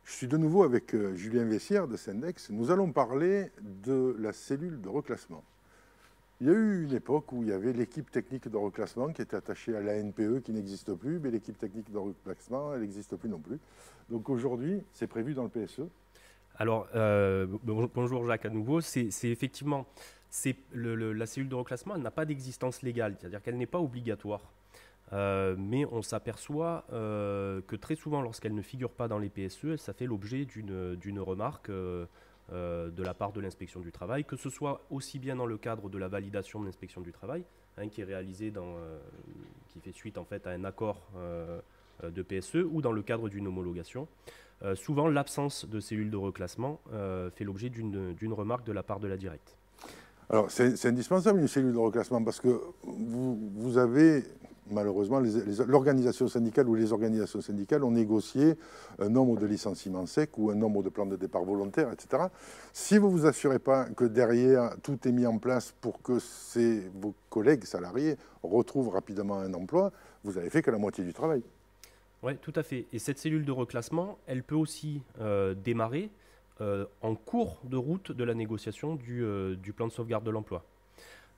Je suis de nouveau avec Julien Vessière de Syndex. Nous allons parler de la cellule de reclassement. Il y a eu une époque où il y avait l'équipe technique de reclassement qui était attachée à l'ANPE qui n'existe plus, mais l'équipe technique de reclassement, elle n'existe plus non plus. Donc aujourd'hui, c'est prévu dans le PSE. Alors, bonjour Jacques à nouveau. C'est effectivement, la cellule de reclassement, elle n'a pas d'existence légale, c'est-à-dire qu'elle n'est pas obligatoire. Mais on s'aperçoit que très souvent, lorsqu'elle ne figure pas dans les PSE, ça fait l'objet d'une remarque de la part de l'inspection du travail, que ce soit aussi bien dans le cadre de la validation de l'inspection du travail, qui est réalisée qui fait suite en fait à un accord de PSE, ou dans le cadre d'une homologation. Souvent, l'absence de cellules de reclassement fait l'objet d'une remarque de la part de la directe. Alors, c'est indispensable une cellule de reclassement parce que vous avez, malheureusement, l'organisation syndicale ou les organisations syndicales ont négocié un nombre de licenciements secs ou un nombre de plans de départ volontaires, etc. Si vous ne vous assurez pas que derrière, tout est mis en place pour que vos collègues salariés retrouvent rapidement un emploi, vous avez fait que la moitié du travail. Oui, tout à fait. Et cette cellule de reclassement, elle peut aussi démarrer en cours de route de la négociation du plan de sauvegarde de l'emploi.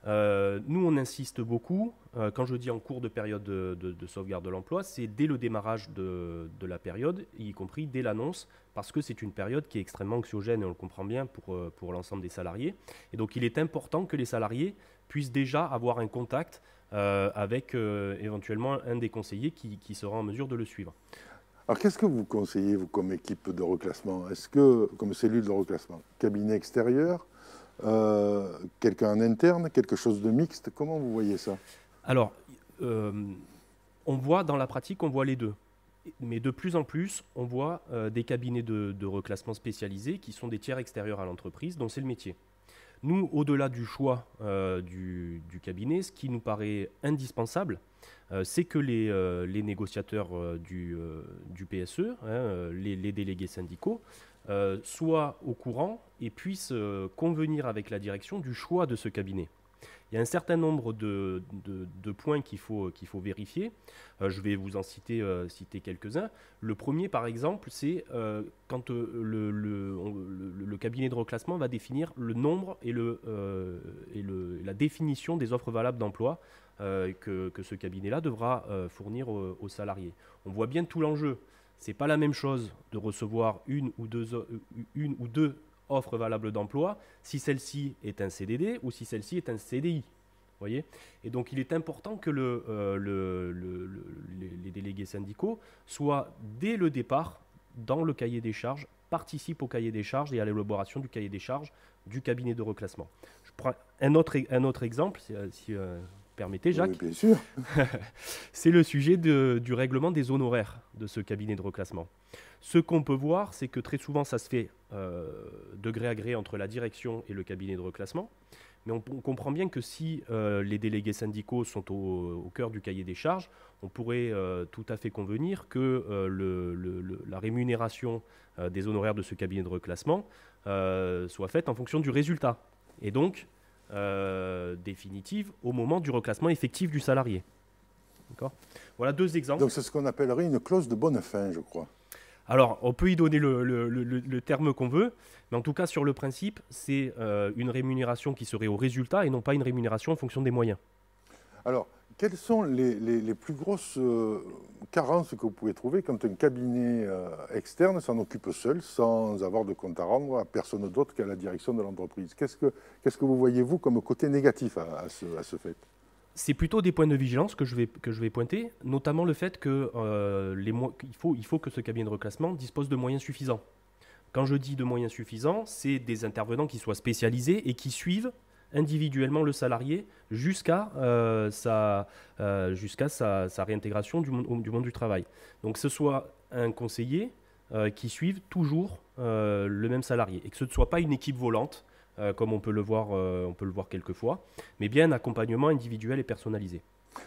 Nous, on insiste beaucoup. Quand je dis en cours de période de sauvegarde de l'emploi, c'est dès le démarrage de la période, y compris dès l'annonce, parce que c'est une période qui est extrêmement anxiogène, et on le comprend bien pour l'ensemble des salariés. Et donc, il est important que les salariés puissent déjà avoir un contact avec éventuellement un des conseillers qui sera en mesure de le suivre. Alors, qu'est-ce que vous conseillez, vous, comme équipe de reclassement? Est-ce que, comme cellule de reclassement, cabinet extérieur, quelqu'un en interne, quelque chose de mixte? Comment vous voyez ça? Alors, on voit dans la pratique, on voit les deux. Mais de plus en plus, on voit des cabinets de reclassement spécialisés qui sont des tiers extérieurs à l'entreprise, dont c'est le métier. Nous, au-delà du choix du cabinet, ce qui nous paraît indispensable, c'est que les négociateurs du PSE, les délégués syndicaux, soient au courant et puissent convenir avec la direction du choix de ce cabinet. Il y a un certain nombre de points qu'il faut vérifier. Je vais vous en citer quelques-uns. Le premier, par exemple, c'est quand le cabinet de reclassement va définir le nombre et la définition des offres valables d'emploi que ce cabinet-là devra fournir aux salariés. On voit bien tout l'enjeu. Ce n'est pas la même chose de recevoir une ou deux offre valable d'emploi si celle-ci est un CDD ou si celle-ci est un CDI. Voyez, et donc il est important que les délégués syndicaux soient dès le départ dans le cahier des charges, participent au cahier des charges et à l'élaboration du cahier des charges du cabinet de reclassement. Je prends un autre exemple, si permettez, Jacques. Oui, bien sûr. C'est le sujet du règlement des honoraires de ce cabinet de reclassement. Ce qu'on peut voir, c'est que très souvent, ça se fait de gré à gré entre la direction et le cabinet de reclassement. Mais on comprend bien que si les délégués syndicaux sont au cœur du cahier des charges, on pourrait tout à fait convenir que la rémunération des honoraires de ce cabinet de reclassement soit faite en fonction du résultat. Et donc, définitive au moment du reclassement effectif du salarié. Voilà deux exemples. Donc c'est ce qu'on appellerait une clause de bonne fin, je crois. Alors, on peut y donner le terme qu'on veut, mais en tout cas, sur le principe, c'est une rémunération qui serait au résultat et non pas une rémunération en fonction des moyens. Alors, quelles sont les plus grosses carences que vous pouvez trouver quand un cabinet externe s'en occupe seul, sans avoir de compte à rendre à personne d'autre qu'à la direction de l'entreprise? Qu'est-ce que vous voyez, vous, comme côté négatif à ce fait? C'est plutôt des points de vigilance que je vais pointer, notamment le fait qu'il faut que ce cabinet de reclassement dispose de moyens suffisants. Quand je dis de moyens suffisants, c'est des intervenants qui soient spécialisés et qui suivent individuellement le salarié jusqu'à sa réintégration du monde du travail. Donc que ce soit un conseiller qui suive toujours le même salarié et que ce ne soit pas une équipe volante comme on peut le voir quelquefois, mais bien un accompagnement individuel et personnalisé.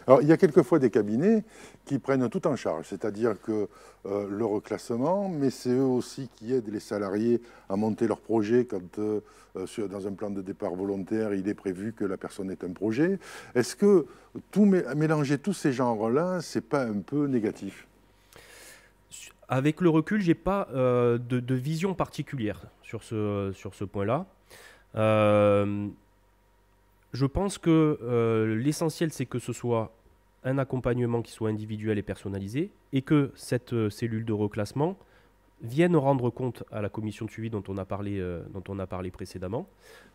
Alors, il y a quelquefois des cabinets qui prennent tout en charge, c'est-à-dire que le reclassement, mais c'est eux aussi qui aident les salariés à monter leur projet quand dans un plan de départ volontaire, il est prévu que la personne ait un projet. Est-ce que mélanger tous ces genres-là, c'est pas un peu négatif? Avec le recul, j'ai pas de vision particulière sur ce point-là. Je pense que l'essentiel, c'est que ce soit un accompagnement qui soit individuel et personnalisé, et que cette cellule de reclassement vienne rendre compte à la commission de suivi dont on a parlé précédemment,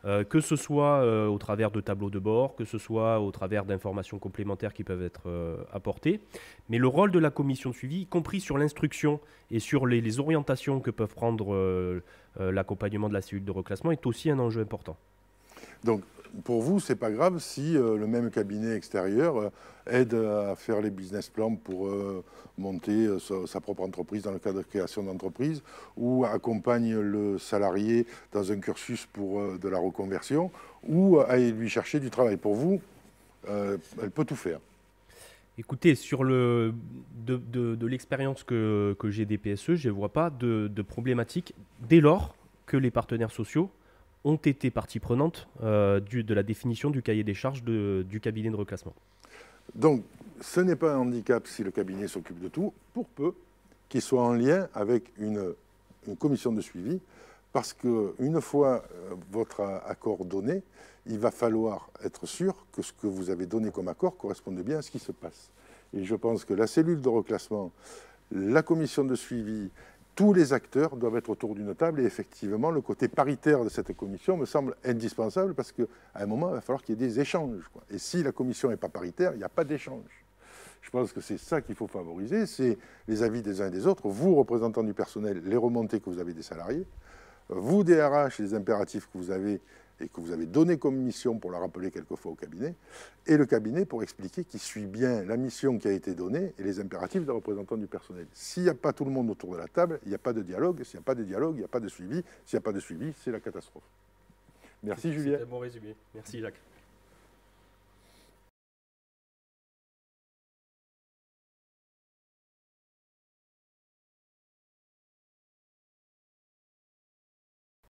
que ce soit au travers de tableaux de bord, que ce soit au travers d'informations complémentaires qui peuvent être apportées. Mais le rôle de la commission de suivi, y compris sur l'instruction et sur les orientations que peuvent prendre l'accompagnement de la cellule de reclassement, est aussi un enjeu important. Donc, pour vous, c'est pas grave si le même cabinet extérieur aide à faire les business plans pour monter sa propre entreprise dans le cadre de création d'entreprise, ou accompagne le salarié dans un cursus pour de la reconversion, ou aille lui chercher du travail. Pour vous, elle peut tout faire. Écoutez, sur de l'expérience que j'ai des PSE, je ne vois pas de problématique dès lors que les partenaires sociaux ont été partie prenante de la définition du cahier des charges du cabinet de reclassement. Donc, ce n'est pas un handicap si le cabinet s'occupe de tout, pour peu qu'il soit en lien avec une commission de suivi, parce qu'une fois votre accord donné, il va falloir être sûr que ce que vous avez donné comme accord corresponde bien à ce qui se passe. Et je pense que la cellule de reclassement, la commission de suivi, tous les acteurs doivent être autour d'une table, et effectivement, le côté paritaire de cette commission me semble indispensable, parce qu'à un moment, il va falloir qu'il y ait des échanges, quoi. Et si la commission n'est pas paritaire, il n'y a pas d'échange. Je pense que c'est ça qu'il faut favoriser, c'est les avis des uns et des autres, vous, représentants du personnel, les remontées que vous avez des salariés, vous, DRH, les impératifs que vous avez et que vous avez donné comme mission pour la rappeler quelquefois au cabinet, et le cabinet pour expliquer qu'il suit bien la mission qui a été donnée et les impératifs des représentants du personnel. S'il n'y a pas tout le monde autour de la table, il n'y a pas de dialogue. S'il n'y a pas de dialogue, il n'y a pas de suivi. S'il n'y a pas de suivi, c'est la catastrophe. Merci Julien. C'est un bon résumé. Merci Jacques.